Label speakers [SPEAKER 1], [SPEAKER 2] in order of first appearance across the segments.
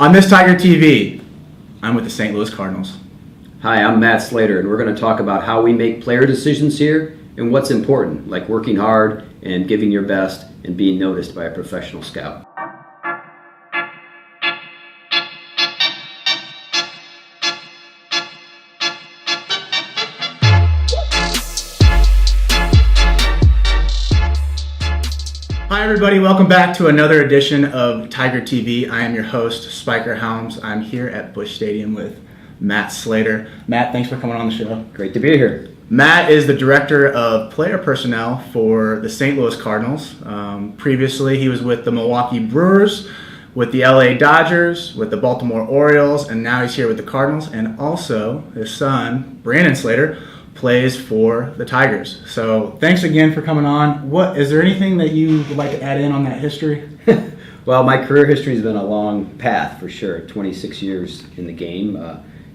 [SPEAKER 1] On this Tiger TV, I'm with the St. Louis Cardinals.
[SPEAKER 2] Hi, I'm Matt Slater, and we're going to talk about how we make player decisions here and what's important, like working hard and giving your best and being noticed by a professional scout.
[SPEAKER 1] Hi everybody, welcome back to another edition of Tiger TV. I am your host, Spiker Helms. I'm here at Busch Stadium with Matt Slater. Matt, thanks for coming on the show.
[SPEAKER 2] Great to be here.
[SPEAKER 1] Matt is the Director of Player Personnel for the St. Louis Cardinals. Previously, he was with the Milwaukee Brewers, with the LA Dodgers, with the Baltimore Orioles, and now he's here with the Cardinals. And also, his son, Brandon Slater, plays for the Tigers. So thanks again for coming on. Is there anything that you would like to add in on that history?
[SPEAKER 2] Well, my career history has been a long path for sure. 26 years in the game.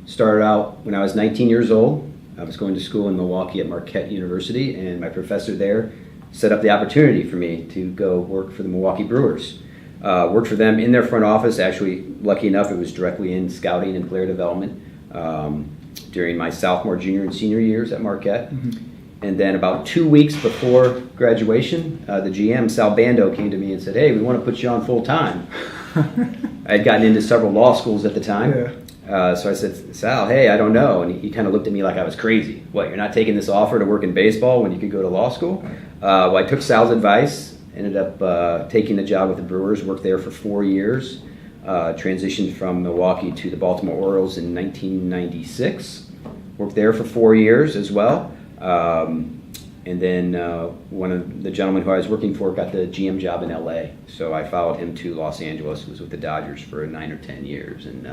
[SPEAKER 2] Started out when I was 19 years old. I was going to school in Milwaukee at Marquette University, and my professor there set up the opportunity for me to go work for the Milwaukee Brewers. Worked for them in their front office. Actually, lucky enough, it was directly in scouting and player development during my sophomore, junior, and senior years at Marquette. Mm-hmm. And then about 2 weeks before graduation, the GM, Sal Bando, came to me and said, "Hey, we want to put you on full time." I had gotten into several law schools at the time. Yeah. So I said, "Sal, hey, I don't know." And he kind of looked at me like I was crazy. "What, you're not taking this offer to work in baseball when you could go to law school?" Well, I took Sal's advice, ended up taking the job with the Brewers, worked there for 4 years, transitioned from Milwaukee to the Baltimore Orioles in 1996. Worked there for 4 years as well. And then one of the gentlemen who I was working for got the GM job in LA. So I followed him to Los Angeles, was with the Dodgers for 9 or 10 years. And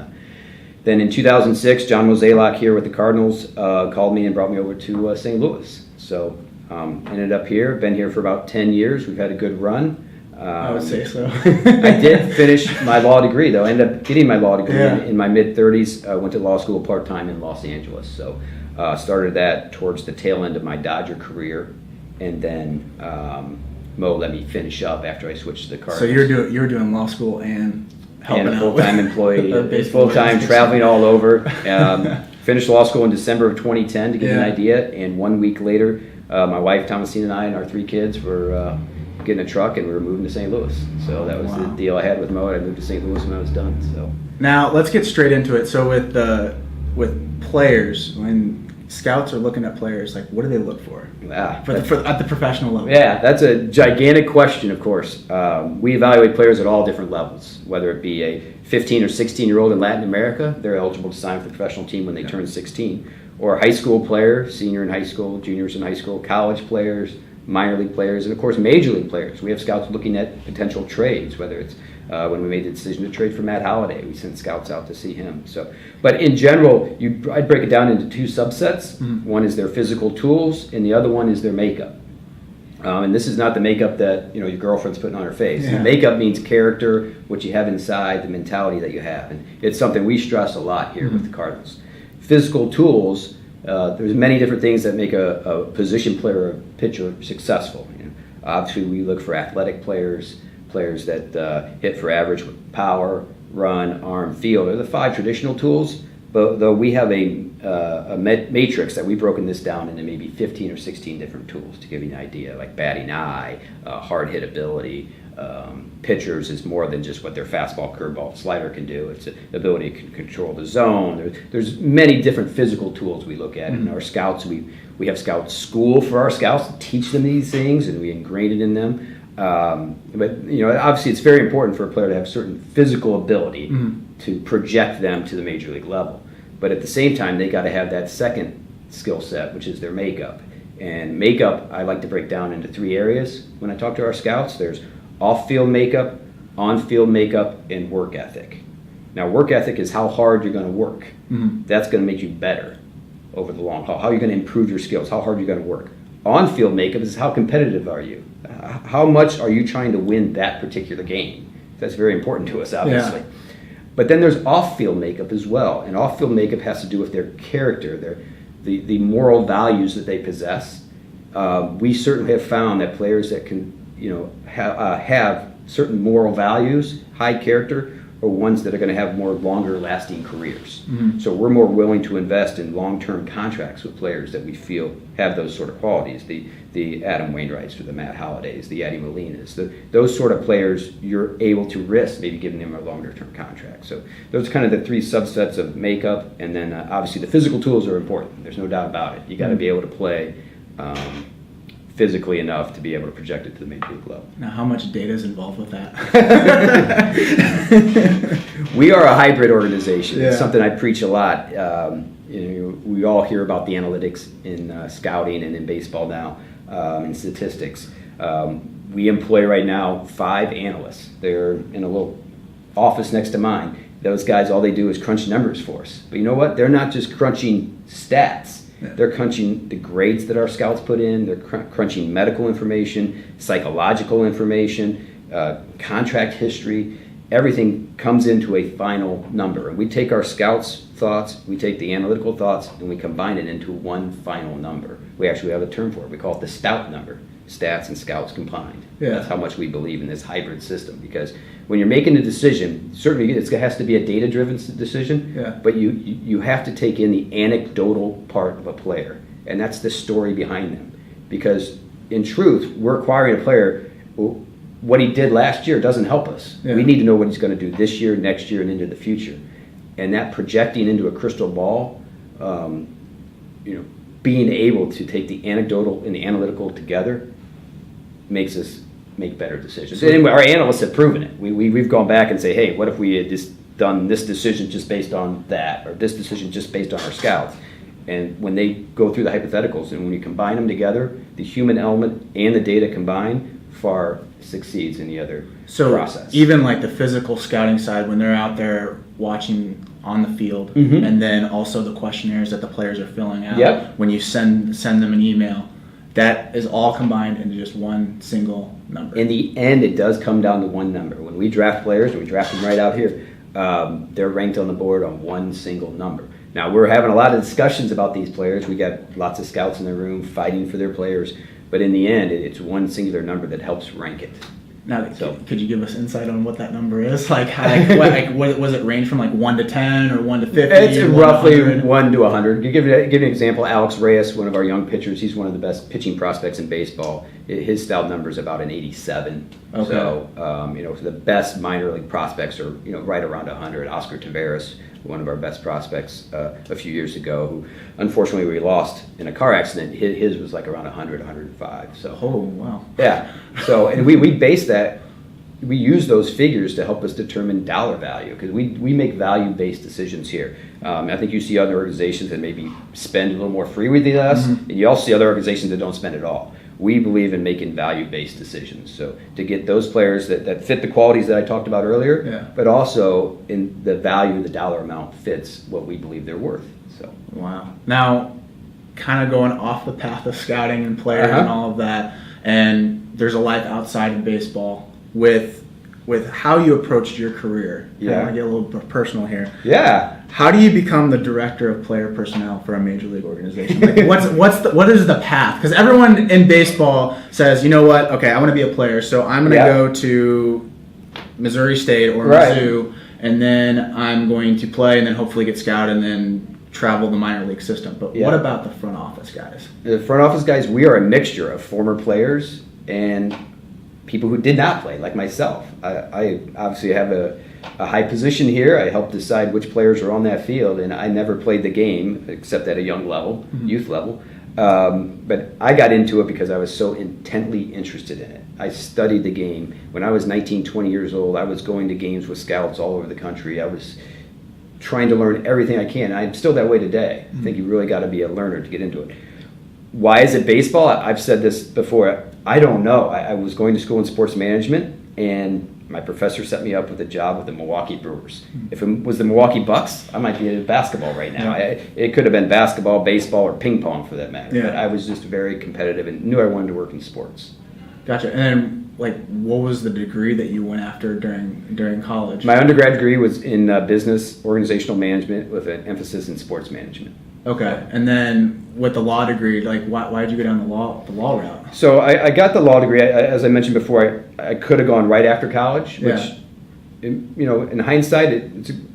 [SPEAKER 2] then in 2006, John Mozeliak here with the Cardinals called me and brought me over to St. Louis. So ended up here, been here for about 10 years. We've had a good run.
[SPEAKER 1] I would say so.
[SPEAKER 2] I did finish my law degree, though. I ended up getting my law degree in my mid-30s. I went to law school part-time in Los Angeles. So started that towards the tail end of my Dodger career. And then Mo let me finish up after I switched to the Cardinals.
[SPEAKER 1] So you're doing law school and helping
[SPEAKER 2] a full-time employee, full-time traveling all over. Finished law school in December of 2010 to give you an idea. And 1 week later, my wife, Thomasine, and I and our 3 kids were getting a truck, and we were moving to St. Louis. So that was the deal I had with Mo. I moved to St. Louis when I was done. So
[SPEAKER 1] now let's get straight into it. So with players, when scouts are looking at players, like what do they look for? At the professional level?
[SPEAKER 2] Yeah, that's a gigantic question. Of course, we evaluate players at all different levels. Whether it be a 15 or 16-year-old in Latin America, they're eligible to sign for the professional team when they turn 16, or a high school player, senior in high school, juniors in high school, college players, minor league players, and of course major league players. We have scouts looking at potential trades, whether it's when we made the decision to trade for Matt Holliday, we sent scouts out to see him. But in general, I'd break it down into 2 subsets. Mm-hmm. One is their physical tools, and the other one is their makeup. And this is not the makeup that your girlfriend's putting on her face. Yeah. Makeup means character, what you have inside, the mentality that you have, and it's something we stress a lot here with the Cardinals. Physical tools. There's many different things that make a position player or a pitcher successful. Obviously, we look for athletic players that hit for average with power, run, arm, field. They're the 5 traditional tools, but though we have a matrix that we've broken this down into maybe 15 or 16 different tools to give you an idea, like batting eye, hard hit ability. Pitchers is more than just what their fastball, curveball, slider can do. It's the ability to control the zone. There's many different physical tools we look at. Mm-hmm. And our scouts, we have scout school for our scouts to teach them these things, and we ingrain it in them. But obviously it's very important for a player to have certain physical ability to project them to the major league level. But at the same time, they got to have that second skill set, which is their makeup. And makeup, I like to break down into 3 areas when I talk to our scouts. There's off-field makeup, on-field makeup, and work ethic. Now, work ethic is how hard you're going to work. Mm-hmm. That's going to make you better over the long haul. How you're going to improve your skills, how hard you're going to work. On-field makeup is how competitive are you? How much are you trying to win that particular game? That's very important to us, obviously. Yeah. But then there's off-field makeup as well. And off-field makeup has to do with their character, the moral values that they possess. We certainly have found that players that can have certain moral values, high character, or ones that are going to have more longer lasting careers.
[SPEAKER 1] Mm-hmm.
[SPEAKER 2] So we're more willing to invest in long-term contracts with players that we feel have those sort of qualities. The Adam Wainwrights or the Matt Hollidays, the Eddie Molinas, those sort of players you're able to risk maybe giving them a longer-term contract. So those are kind of the three subsets of makeup, and then obviously the physical tools are important. There's no doubt about it. You got to be able to play physically enough to be able to project it to the major league level.
[SPEAKER 1] Now, how much data is involved with that?
[SPEAKER 2] We are a hybrid organization.
[SPEAKER 1] Yeah.
[SPEAKER 2] It's something I preach a lot. We all hear about the analytics in scouting and in baseball now, in statistics. We employ right now 5 analysts. They're in a little office next to mine. Those guys, all they do is crunch numbers for us. But you know what? They're not just crunching stats.
[SPEAKER 1] Yeah.
[SPEAKER 2] They're crunching the grades that our scouts put in. They're crunching medical information, psychological information, contract history. Everything comes into a final number. And we take our scouts' thoughts, we take the analytical thoughts, and we combine it into one final number. We actually have a term for it. We call it the stout number, stats and scouts combined.
[SPEAKER 1] Yeah.
[SPEAKER 2] That's how much we believe in this hybrid system, because when you're making a decision, certainly it has to be a data-driven decision,
[SPEAKER 1] Yeah.
[SPEAKER 2] but you have to take in the anecdotal part of a player, and that's the story behind them. Because in truth, we're acquiring a player, what he did last year doesn't help us.
[SPEAKER 1] Yeah.
[SPEAKER 2] We need to know what he's going to do this year, next year, and into the future. And that projecting into a crystal ball, being able to take the anecdotal and the analytical together makes us make better decisions. And anyway, our analysts have proven it. We've gone back and say, hey, what if we had just done this decision just based on that, or this decision just based on our scouts? And when they go through the hypotheticals and when you combine them together, the human element and the data combined far succeeds in the other process.
[SPEAKER 1] Even like the physical scouting side, when they're out there watching on the field,
[SPEAKER 2] Mm-hmm.
[SPEAKER 1] and then also the questionnaires that the players are filling out,
[SPEAKER 2] Yep.
[SPEAKER 1] when you send them an email, that is all combined into just one single number.
[SPEAKER 2] In the end, it does come down to one number. When we draft players, and we draft them right out here, they're ranked on the board on one single number. Now, we're having a lot of discussions about these players. We got lots of scouts in the room fighting for their players. But in the end, it's one singular number that helps rank it.
[SPEAKER 1] Now, could you give us insight on what that number is? What was it range from, like 1 to 10 or 1 to 50?
[SPEAKER 2] It's
[SPEAKER 1] 1 to
[SPEAKER 2] roughly
[SPEAKER 1] 100?
[SPEAKER 2] 1 to 100. To give you an example, Alex Reyes, one of our young pitchers, he's one of the best pitching prospects in baseball. His stout number is about an 87.
[SPEAKER 1] Okay.
[SPEAKER 2] So, for the best minor league prospects are, right around 100. Oscar Taveras, one of our best prospects a few years ago, who unfortunately we lost in a car accident. His was like around 100, 105. So.
[SPEAKER 1] Oh, wow.
[SPEAKER 2] Yeah. So, and we base that, we use those figures to help us determine dollar value, because we make value-based decisions here. I think you see other organizations that maybe spend a little more freely than us,
[SPEAKER 1] Mm-hmm.
[SPEAKER 2] and you also see other organizations that don't spend at all. We believe in making value-based decisions. So to get those players that fit the qualities that I talked about earlier,
[SPEAKER 1] Yeah.
[SPEAKER 2] but also in the value, the dollar amount fits what we believe they're worth. So.
[SPEAKER 1] Wow. Now, kind of going off the path of scouting and players
[SPEAKER 2] Uh-huh.
[SPEAKER 1] and all of that, and there's a life outside of baseball with how you approached your career.
[SPEAKER 2] Yeah.
[SPEAKER 1] I want to get a little bit personal here.
[SPEAKER 2] Yeah.
[SPEAKER 1] How do you become the director of player personnel for a major league organization? Like, what is the path? Because everyone in baseball says, you know what? Okay, I want to be a player, so I'm going to
[SPEAKER 2] Yeah.
[SPEAKER 1] go to Missouri State or
[SPEAKER 2] Right.
[SPEAKER 1] Mizzou, and then I'm going to play, and then hopefully get scouted, and then travel the minor league system. But
[SPEAKER 2] Yeah.
[SPEAKER 1] what about the front office guys?
[SPEAKER 2] The front office guys, we are a mixture of former players and people who did not play, like myself. I obviously have a high position here. I help decide which players are on that field, and I never played the game except at a young level, youth level. But I got into it because I was so intently interested in it. I studied the game. When I was 19, 20 years old, I was going to games with scouts all over the country. I was trying to learn everything I can. I'm still that way today. I think you really got to be a learner to get into it. Why is it baseball? I've said this before. I don't know. I was going to school in sports management, and my professor set me up with a job with the Milwaukee Brewers. If it was the Milwaukee Bucks, I might be in basketball right now.
[SPEAKER 1] Yeah.
[SPEAKER 2] It could have been basketball, baseball, or ping pong for that matter.
[SPEAKER 1] Yeah.
[SPEAKER 2] But I was just very competitive and knew I wanted to work in sports.
[SPEAKER 1] Gotcha. And then, what was the degree that you went after during college?
[SPEAKER 2] My undergrad degree was in business organizational management with an emphasis in sports management.
[SPEAKER 1] Okay. And then with the law degree, why did you go down the law route?
[SPEAKER 2] So I got the law degree. As I mentioned before, I could have gone right after college, which
[SPEAKER 1] Yeah.
[SPEAKER 2] in hindsight,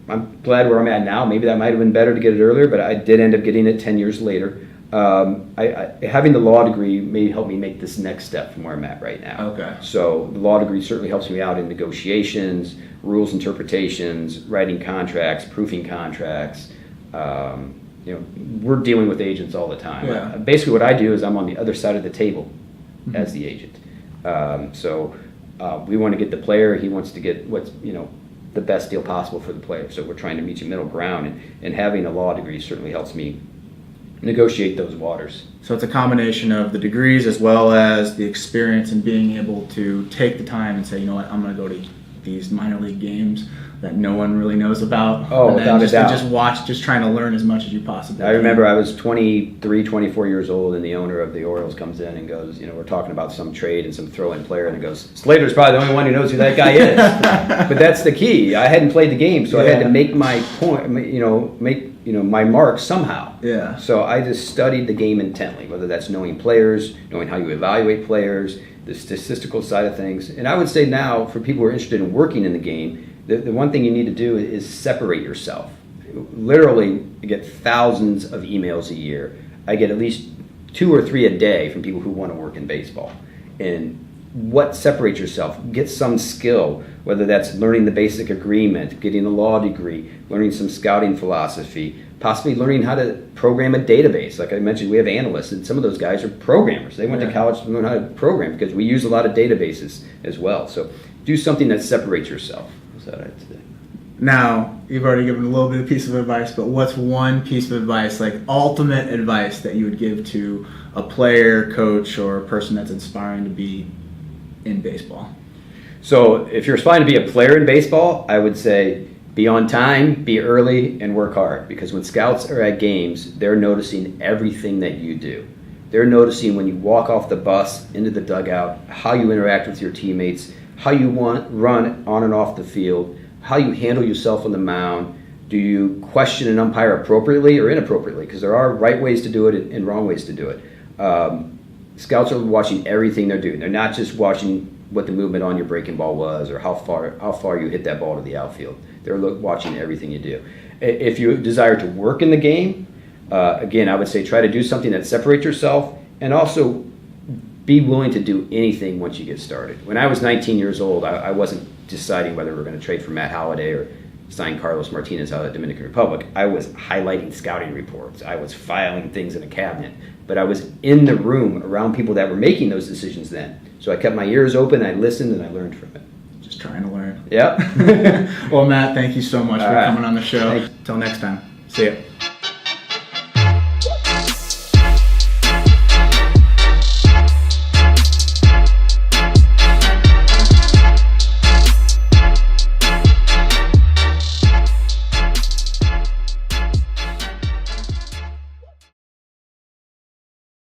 [SPEAKER 2] I'm glad where I'm at now. Maybe that might have been better to get it earlier, but I did end up getting it 10 years later. Having the law degree may help me make this next step from where I'm at right now.
[SPEAKER 1] Okay.
[SPEAKER 2] So the law degree certainly helps me out in negotiations, rules interpretations, writing contracts, proofing contracts. We're dealing with agents all the time.
[SPEAKER 1] Yeah.
[SPEAKER 2] Basically, what I do is I'm on the other side of the table as the agent. We want to get the player. He wants to get what's the best deal possible for the player. So we're trying to meet you middle ground, and having a law degree certainly helps me negotiate those waters.
[SPEAKER 1] So it's a combination of the degrees as well as the experience and being able to take the time and say, you know what, I'm going to go to these minor league games that no one really knows about.
[SPEAKER 2] Oh,
[SPEAKER 1] and
[SPEAKER 2] without a doubt.
[SPEAKER 1] Just watch, just trying to learn as much as you possibly
[SPEAKER 2] I
[SPEAKER 1] can.
[SPEAKER 2] remember I was 23, 24 years old, and the owner of the Orioles comes in and goes, we're talking about some trade and some throw-in player, and it goes, Slater's probably the only one who knows who that guy is. But that's the key. I hadn't played the game, so I had to make my point, my mark somehow.
[SPEAKER 1] Yeah.
[SPEAKER 2] So I just studied the game intently, whether that's knowing players, knowing how you evaluate players, the statistical side of things. And I would say now, for people who are interested in working in the game, the one thing you need to do is separate yourself. Literally, you get thousands of emails a year. I get at least 2 or 3 a day from people who want to work in baseball. And what separates yourself? Get some skill, whether that's learning the basic agreement, getting a law degree, learning some scouting philosophy, possibly learning how to program a database. Like I mentioned, we have analysts, and some of those guys are programmers. They went to college to learn how to program because we use a lot of databases as well. So do something that separates yourself. Is that I'd say.
[SPEAKER 1] Now, you've already given a little bit of piece of advice, but what's one piece of advice, like ultimate advice, that you would give to a player, coach, or a person that's aspiring to be in baseball?
[SPEAKER 2] So if you're aspiring to be a player in baseball, I would say be on time, be early, and work hard. Because when scouts are at games, they're noticing everything that you do. They're noticing when you walk off the bus into the dugout, how you interact with your teammates, how you run on and off the field, how you handle yourself on the mound. Do you question an umpire appropriately or inappropriately? Because there are right ways to do it and wrong ways to do it. Scouts are watching everything they're doing. They're not just watching what the movement on your breaking ball was or how far you hit that ball to the outfield. They're watching everything you do. If you desire to work in the game, again, I would say try to do something that separates yourself, and also be willing to do anything once you get started. When I was 19 years old, I wasn't deciding whether we were going to trade for Matt Holliday or sign Carlos Martinez out of the Dominican Republic. I was highlighting scouting reports. I was filing things in a cabinet. But I was in the room around people that were making those decisions then. So I kept my ears open, I listened, and I learned from it.
[SPEAKER 1] Just trying to learn.
[SPEAKER 2] Yep.
[SPEAKER 1] Well, Matt, thank you so much for coming on the show. Until next time. See ya.